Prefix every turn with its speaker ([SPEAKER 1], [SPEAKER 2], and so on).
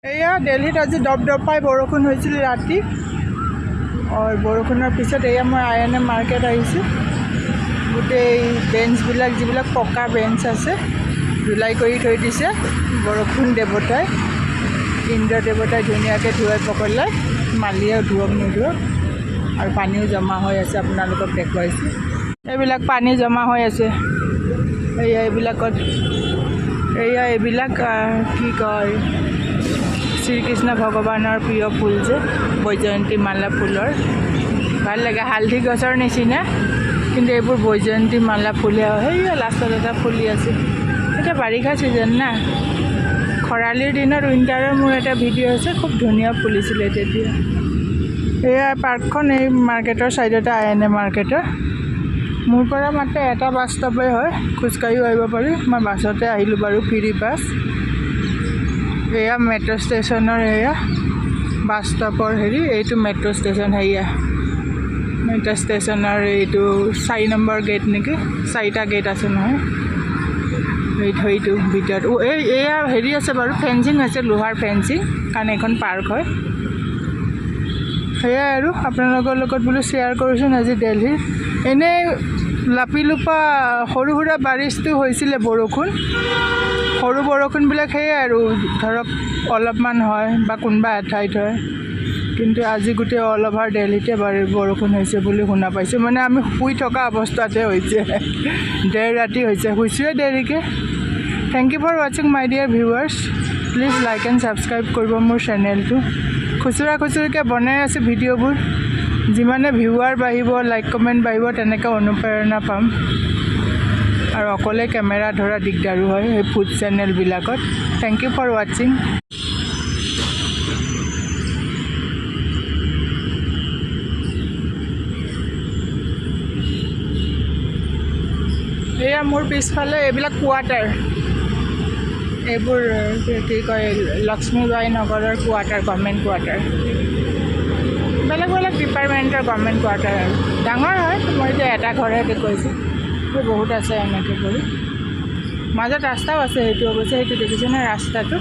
[SPEAKER 1] এয়া দিল্লীত আজি দপদপাই বৰষুণ হৈছিল ৰাতি আৰু বৰষুণৰ পিছত এয়া মই INM মাৰ্কেট আহিছোঁ। গোটেই বেঞ্চবিলাক যিবিলাক পকা বেঞ্চ আছে ধুলাই কৰি থৈ দিছে বৰষুণ দেৱতাই, ইন্দ্ৰ দেৱতাই ধুনীয়াকৈ ধুৱাই পকলাই, মালিয়ে ধুৱক নিধুৱক। আৰু পানীও জমা হৈ আছে, আপোনালোকক দেখুৱাইছোঁ। এইবিলাক পানী জমা হৈ আছে, এইবিলাকত এইবিলাক কি কয়, শ্ৰীকৃষ্ণ ভগৱানৰ প্ৰিয় ফুল যে বৈজয়ন্তী মালা ফুলৰ, ভাল লাগে, হালধি গছৰ নিচিনা, কিন্তু এইবোৰ বৈজয়ন্তী মালা ফুলে। সেয়া লাষ্টত এটা ফুলি আছে। এতিয়া বাৰিষা ছিজন না, খৰালিৰ দিনত উইণ্টাৰৰ মোৰ এটা ভিডিঅ' আছে, খুব ধুনীয়া ফুলিছিলে তেতিয়া। এয়া পাৰ্কখন এই মাৰ্কেটৰ ছাইডতে, INM মাৰ্কেটৰ। মোৰ পৰা মাত্ৰ এটা বাছ ষ্টপেই হয়, খোজকাঢ়িও আহিব পাৰি। মই বাছতে আহিলোঁ বাৰু, ফ্ৰী বাছ। এয়া মেট্ৰ' ষ্টেচনৰ, এয়া বাছ ষ্টপৰ এইটো মেট্ৰ' ষ্টেচন। সেয়া মেট্ৰ' ষ্টেচনৰ এইটো 4 নম্বৰ গেট নেকি, 4টা গেট আছে নহয় সেইটো ভিতৰত। এয়া আছে বাৰু, ফেঞ্চিং আছে, লোহাৰ ফেঞ্চিং, কাৰণ এইখন পাৰ্ক হয়। সেয়াই আৰু আপোনালোকৰ লগত বোলো শ্বেয়াৰ কৰিছোঁ আজি দিল্লীৰ। এনেই লাপিলোপা সৰু সুৰা বাৰিছটো হৈছিলে বৰষুণ, সৰু বৰষুণবিলাক সেয়াই আৰু ধৰক অলপমান হয় বা কোনোবা এঠাইত হয়, কিন্তু আজি গোটেই অল অভাৰ দিল্লীতে বৰষুণ হৈছে বুলি শুনা পাইছোঁ। মানে আমি শুই থকা অৱস্থাতে হৈছে, দেৰ ৰাতি হৈছে, শুইছোঁৱে দেৰিকৈ। থেংক ইউ ফৰ ৱাচিং মাই dear viewers. Please like and subscribe কৰিব মোৰ চেনেলটো। খুচুৰাকৈ বনাই আছোঁ ভিডিঅ'বোৰ, যিমানে ভিউৱাৰ বাঢ়িব, লাইক কমেণ্ট বাঢ়িব, তেনেকৈ অনুপ্ৰেৰণা পাম। আৰু অকলে কেমেৰা ধৰা দিগদাৰো হয় এই ফুড চেনেলবিলাকত। থেংক ইউ ফৰ ৱাচিং। এয়া মোৰ পিছফালে এইবিলাক কোৱাৰ্টাৰ, এইবোৰ কি কয়, লক্ষ্মীবাই নগৰৰ কোৱাৰ্টাৰ, গভৰ্ণমেণ্ট কোৱাৰ্টাৰ, বেলেগ বেলেগ ডিপাৰ্টমেণ্টৰ গভৰ্ণমেণ্ট কোৱাৰ্টাৰ। আৰু ডাঙৰ হয়, মই এতিয়া এটা ঘৰহে দেখুৱাইছোঁ, বহুত আছে এনেকৈ কৰি। মাজত ৰাস্তাও আছে, সেইটো অৱশ্যে সেইটো দেখিছেনে ৰাস্তাটো।